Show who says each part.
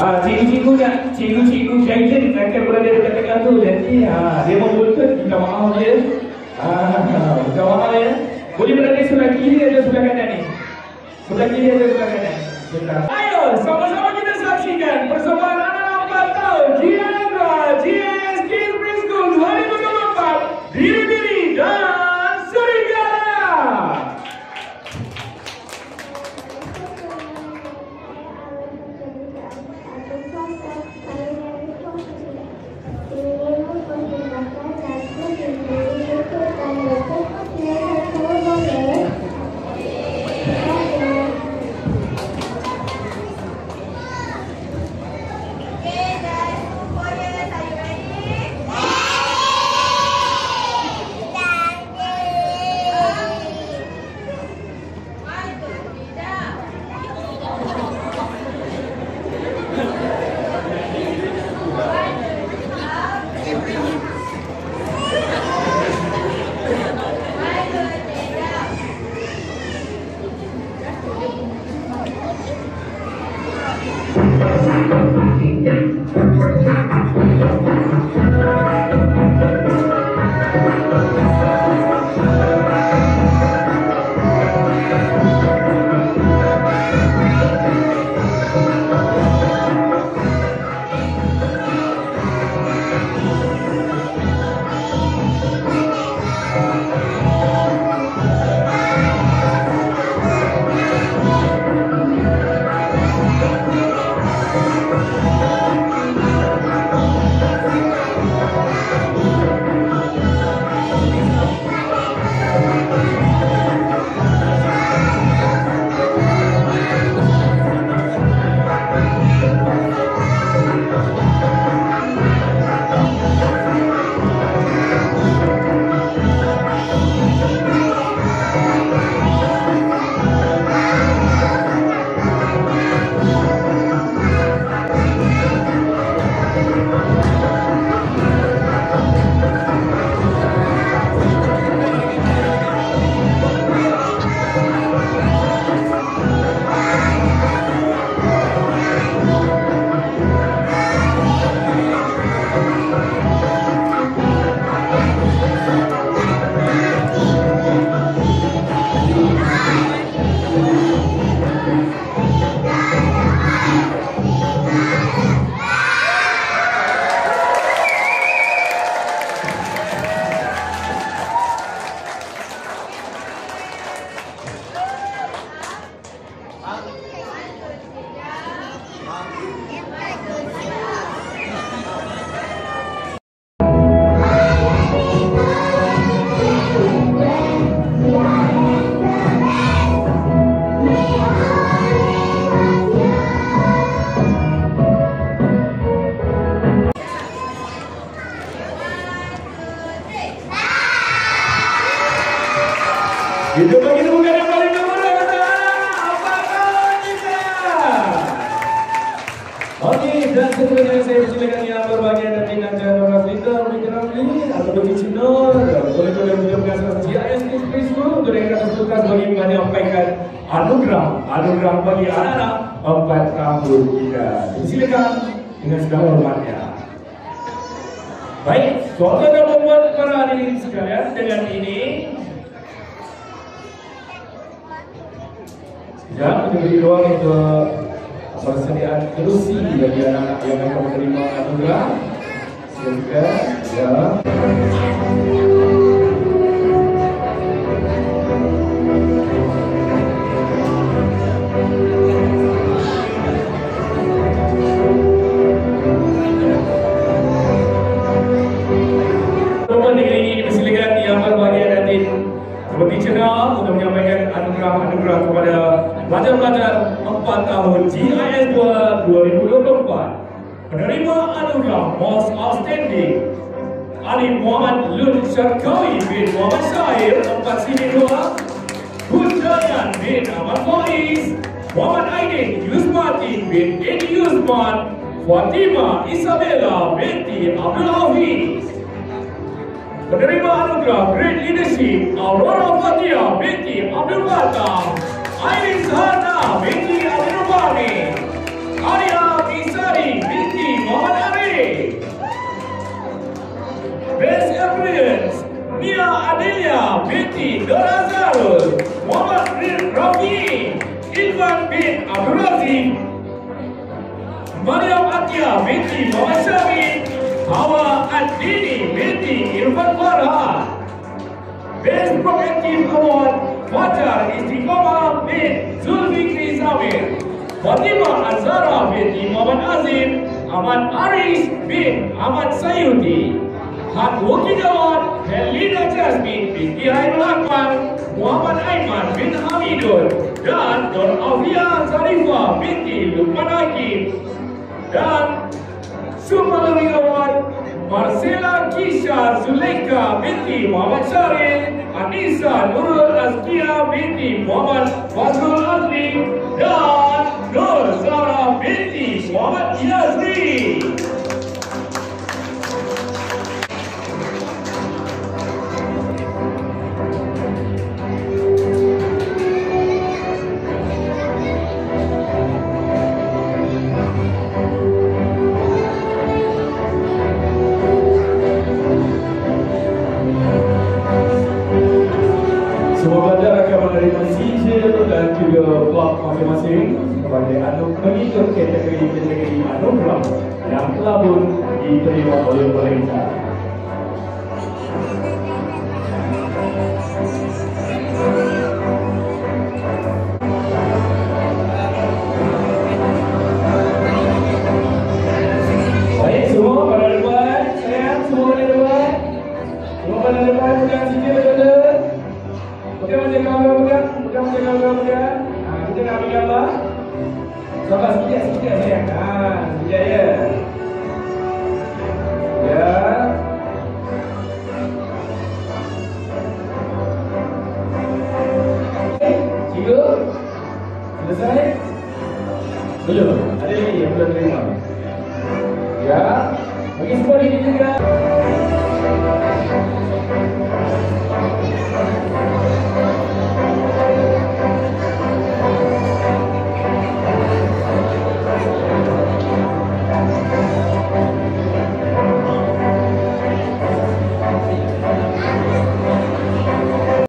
Speaker 1: Cikgu guidance akan berada dekat tengah tu. Jadi dia membutuhkan minta maaf dia. Minta maaf ya. Boleh berada sebelah kiri atau sebelah kanan ni? Sebelah kiri atau sebelah kanan? Ayo sama-sama kita saksikan persembahan anak-anak 4 tahun GIS Kids Preschool 2024 Biri-Biri dan Serigala. Kita bagi temukan yang paling kemudian apa kawan kita? Okey, dan seterusnya saya persilakan yang berbahagia dan tindakan orang Lita Ramli atau Bukit Cina. Boleh-boleh mengucapkan selamat GIS Kids Preschool untuk dengan atas tugas bagi menyampaikan anugerah bagi anak-anak 4 tahun kita. Silakan dengan segala hormatnya. Baik, soalan dan membuat para hadirin sekalian dengan ini. Ya, memberi ruang untuk persediaan kerusi bagi anak-anak yang akan menerima anugerah. Silakan, ya. Teman negeri ini dipersilakan yang berbahagia dan seperti cerita untuk menyampaikan anugerah kepada pelajar-pelajar 4 tahun GIS 2024. Penerima anugerah Most Outstanding Ali Muhammad Lut Syarkawi bin Muhammad Syahir 4C2, Hujayan bin Ahmad Faiz, Muhammad Aidin Yusmatin bin Edi Yusman, Fatima Isabella binti Abdul Hafiz. Penerima anugerah Great Leadership Aurora Fatia binti Abdul Batam, Airin Zahana binti Abdul Bani, Arya Misari Mariam Atia binti Muhammad Syahid, Hawa Ad-Dini binti Irfan Farhan. Best Proactive Award, Fajar Istiqomah bin Zulfikri Zamir, Fatimah Azhara binti Muhammad Azim, Ahmad Aris bin Ahmad Sayuti. Hardworking Award, Helena Jasmine binti Hairul Akmal, Muhammad Aiman bin Hamidun, dan Nur Afia Zarifah binti Lukman Hakim. Dan Super Learning Award, Marcela Kisha Zuleika binti Muhammad Syaril, Anissa Nurul Azkia binti Muhammad Fazrul Azli, dan Nur Zara binti Muhammad Yazri. Semua pelajar akan menerima sijil dan juga plak masing-masing kepada mengikut kategori anugerah yang telah pun diterima oleh pemerintah. Baik, semua pada depan, sayang, semua pada depan. Semua pada depan, pegang sijil dulu. Pegang macam kamera pegang. Kita nak ambil gambar. Sabar sikit sayang. Sekejap ya. Ya. Cikgu, selesai? Belum. Ada lagi yang belum terima. Ya. Bagi semua ini juga.